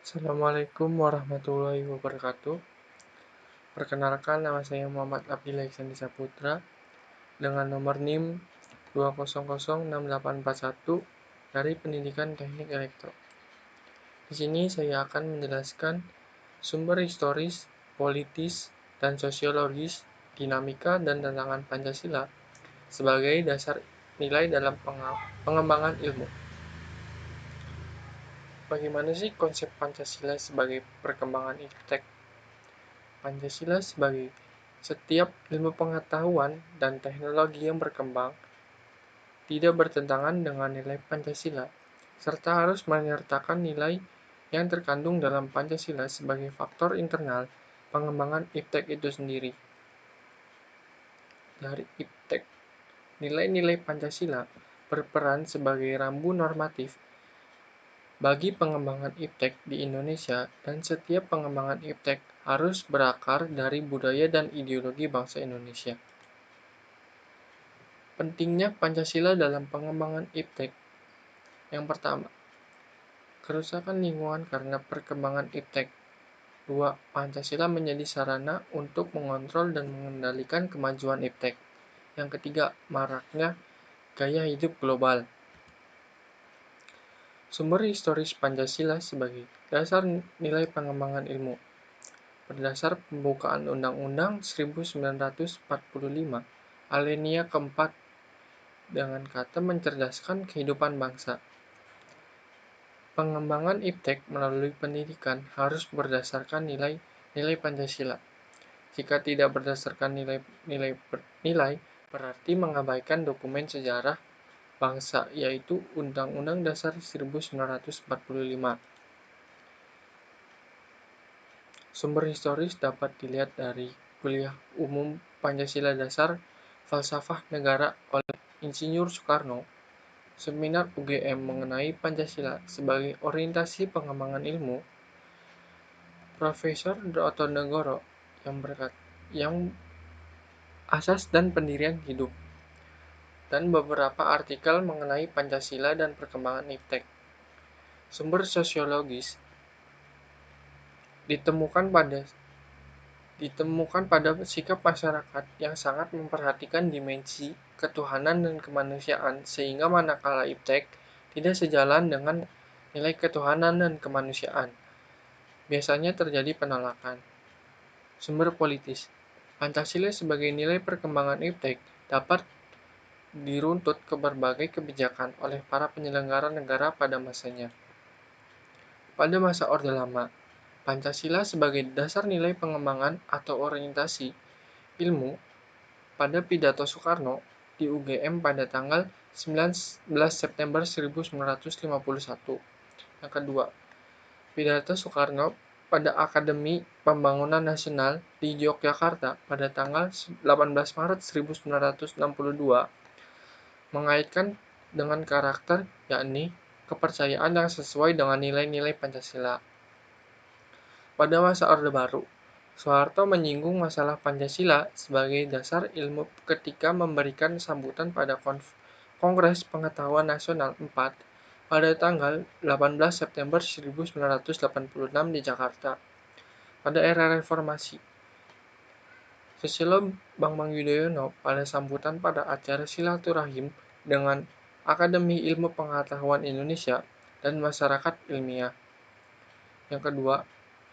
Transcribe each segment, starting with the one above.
Assalamualaikum warahmatullahi wabarakatuh. Perkenalkan, nama saya Muhammad Abdillah Ihsan Saputra dengan nomor NIM 2006841 dari Pendidikan Teknik Elektro. Di sini saya akan menjelaskan sumber historis, politis, dan sosiologis, dinamika dan tantangan Pancasila sebagai dasar nilai dalam pengembangan ilmu. Bagaimana sih konsep Pancasila sebagai perkembangan iptek? Pancasila sebagai setiap ilmu pengetahuan dan teknologi yang berkembang tidak bertentangan dengan nilai Pancasila, serta harus menyertakan nilai yang terkandung dalam Pancasila sebagai faktor internal pengembangan iptek itu sendiri. Dari iptek, nilai-nilai Pancasila berperan sebagai rambu normatif bagi pengembangan iptek di Indonesia, dan setiap pengembangan iptek harus berakar dari budaya dan ideologi bangsa Indonesia. Pentingnya Pancasila dalam pengembangan iptek. Yang pertama, kerusakan lingkungan karena perkembangan iptek. 2. Pancasila menjadi sarana untuk mengontrol dan mengendalikan kemajuan iptek. Yang ketiga, maraknya gaya hidup global. Sumber historis Pancasila sebagai dasar nilai pengembangan ilmu. Berdasar pembukaan Undang-Undang 1945, alinea keempat dengan kata mencerdaskan kehidupan bangsa. Pengembangan iptek melalui pendidikan harus berdasarkan nilai Pancasila. Jika tidak berdasarkan nilai, berarti mengabaikan dokumen sejarah bangsa, yaitu Undang-Undang Dasar 1945. Sumber historis dapat dilihat dari Kuliah Umum Pancasila Dasar Falsafah Negara oleh Insinyur Soekarno, Seminar UGM mengenai Pancasila sebagai orientasi pengembangan ilmu, Profesor Dr.Negoro yang asas dan pendirian hidup, dan beberapa artikel mengenai Pancasila dan perkembangan iptek. Sumber sosiologis ditemukan pada sikap masyarakat yang sangat memperhatikan dimensi ketuhanan dan kemanusiaan, sehingga manakala iptek tidak sejalan dengan nilai ketuhanan dan kemanusiaan, biasanya terjadi penolakan. Sumber politis. Pancasila sebagai nilai perkembangan iptek dapat diruntut ke berbagai kebijakan oleh para penyelenggara negara pada masanya. Pada masa Orde Lama, Pancasila sebagai dasar nilai pengembangan atau orientasi ilmu pada pidato Soekarno di UGM pada tanggal 19 September 1951. Yang kedua, pidato Soekarno pada Akademi Pembangunan Nasional di Yogyakarta pada tanggal 18 Maret 1962 mengaitkan dengan karakter, yakni kepercayaan yang sesuai dengan nilai-nilai Pancasila. Pada masa Orde Baru, Soeharto menyinggung masalah Pancasila sebagai dasar ilmu ketika memberikan sambutan pada Kongres Pengetahuan Nasional 4 pada tanggal 18 September 1986 di Jakarta. Pada era reformasi, Susilo Bambang Yudhoyono pada sambutan pada acara silaturahim dengan Akademi Ilmu Pengetahuan Indonesia dan Masyarakat Ilmiah. Yang kedua,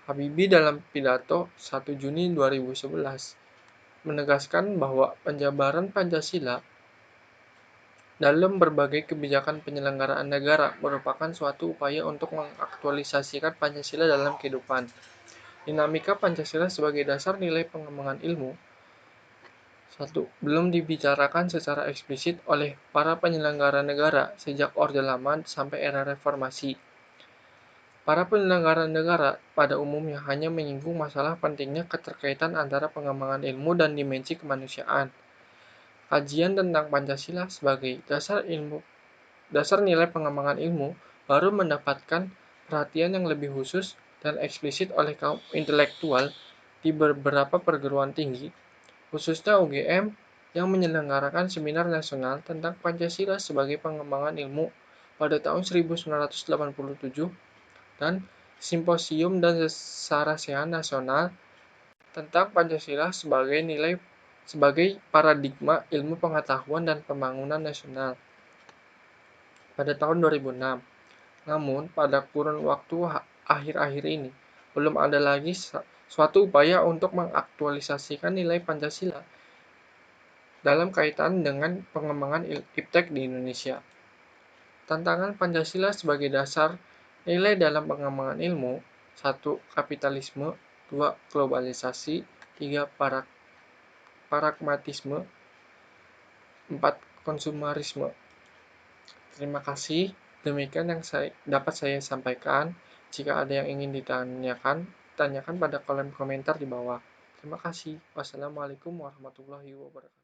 Habibie dalam pidato 1 Juni 2011 menegaskan bahwa penjabaran Pancasila dalam berbagai kebijakan penyelenggaraan negara merupakan suatu upaya untuk mengaktualisasikan Pancasila dalam kehidupan. Dinamika Pancasila sebagai dasar nilai pengembangan ilmu. 1. Belum dibicarakan secara eksplisit oleh para penyelenggara negara sejak Orde Lama sampai era reformasi. Para penyelenggara negara pada umumnya hanya menyinggung masalah pentingnya keterkaitan antara pengembangan ilmu dan dimensi kemanusiaan. Kajian tentang Pancasila sebagai dasar nilai pengembangan ilmu baru mendapatkan perhatian yang lebih khusus dan eksplisit oleh kaum intelektual di beberapa perguruan tinggi, khususnya UGM yang menyelenggarakan seminar nasional tentang Pancasila sebagai pengembangan ilmu pada tahun 1987 dan Simposium dan Sarasehan Nasional tentang Pancasila sebagai paradigma ilmu pengetahuan dan pembangunan nasional pada tahun 2006. Namun, pada kurun waktu akhir-akhir ini, belum ada lagi suatu upaya untuk mengaktualisasikan nilai Pancasila dalam kaitan dengan pengembangan iptek di Indonesia. Tantangan Pancasila sebagai dasar nilai dalam pengembangan ilmu: 1. Kapitalisme, 2. Globalisasi, 3. Pragmatisme, 4. Konsumerisme. Terima kasih. Demikian yang dapat saya sampaikan. Jika ada yang ingin ditanyakan, tanyakan pada kolom komentar di bawah. Terima kasih. Wassalamualaikum warahmatullahi wabarakatuh.